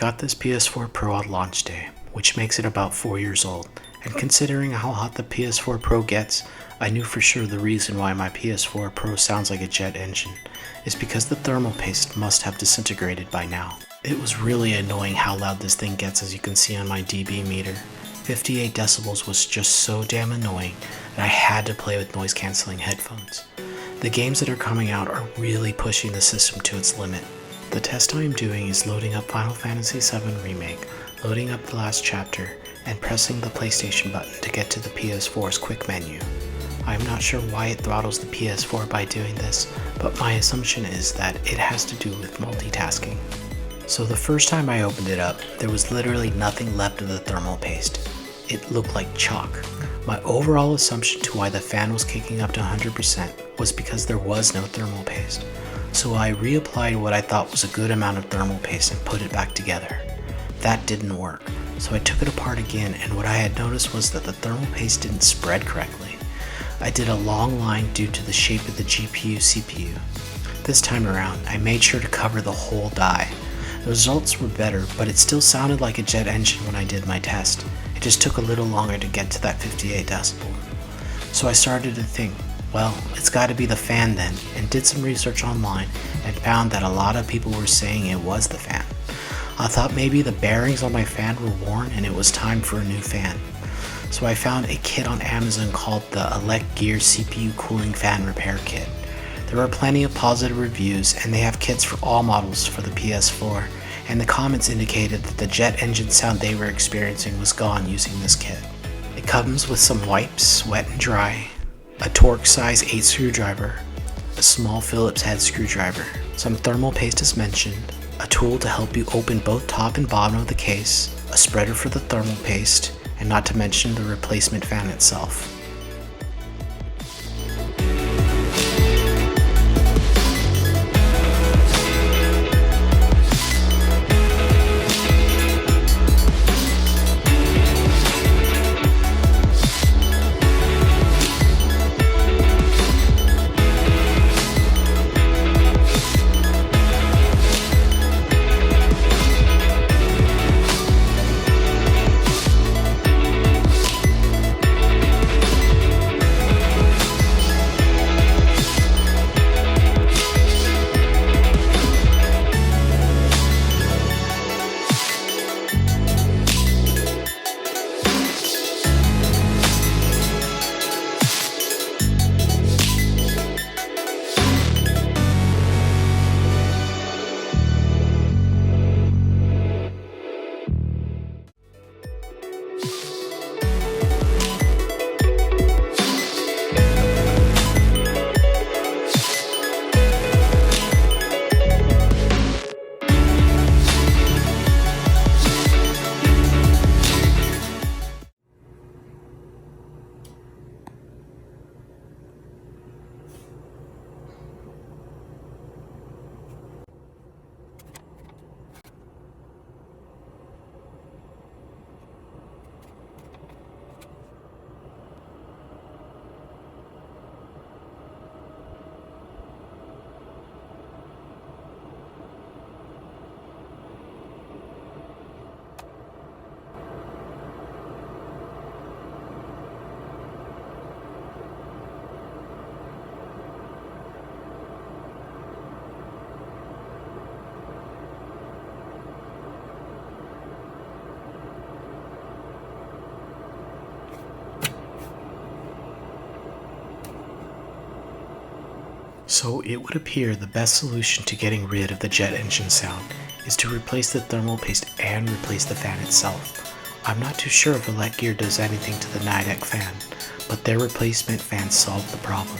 got this PS4 Pro on launch day, which makes it about 4 years old, and considering how hot the PS4 Pro gets, I knew for sure the reason why my PS4 Pro sounds like a jet engine is because the thermal paste must have disintegrated by now. It was really annoying how loud this thing gets, as you can see on my dB meter. 58 decibels was just so damn annoying that I had to play with noise cancelling headphones. The games that are coming out are really pushing the system to its limit. The test I am doing is loading up Final Fantasy VII Remake, loading up the last chapter, and pressing the PlayStation button to get to the PS4's quick menu. I am not sure why it throttles the PS4 by doing this, but my assumption is that it has to do with multitasking. So the first time I opened it up, there was literally nothing left of the thermal paste. It looked like chalk. My overall assumption to why the fan was kicking up to 100% was because there was no thermal paste. So I reapplied what I thought was a good amount of thermal paste and put it back together. That didn't work, so I took it apart again, and what I had noticed was that the thermal paste didn't spread correctly. I did a long line due to the shape of the GPU-CPU. This time around, I made sure to cover the whole die. The results were better, but it still sounded like a jet engine when I did my test. It just took a little longer to get to that 58 decibel. So I started to think, well, it's gotta be the fan then, and did some research online and found that a lot of people were saying it was the fan. I thought maybe the bearings on my fan were worn and it was time for a new fan. So I found a kit on Amazon called the ElecGear CPU Cooling Fan Repair Kit. There were plenty of positive reviews, and they have kits for all models for the PS4, and the comments indicated that the jet engine sound they were experiencing was gone using this kit. It comes with some wipes, wet and dry, a Torx size 8 screwdriver, a small Phillips head screwdriver, some thermal paste as mentioned, a tool to help you open both top and bottom of the case, a spreader for the thermal paste, and not to mention the replacement fan itself. So it would appear the best solution to getting rid of the jet engine sound is to replace the thermal paste and replace the fan itself. I'm not too sure if ElecGear does anything to the Nidec fan, but their replacement fan solved the problem.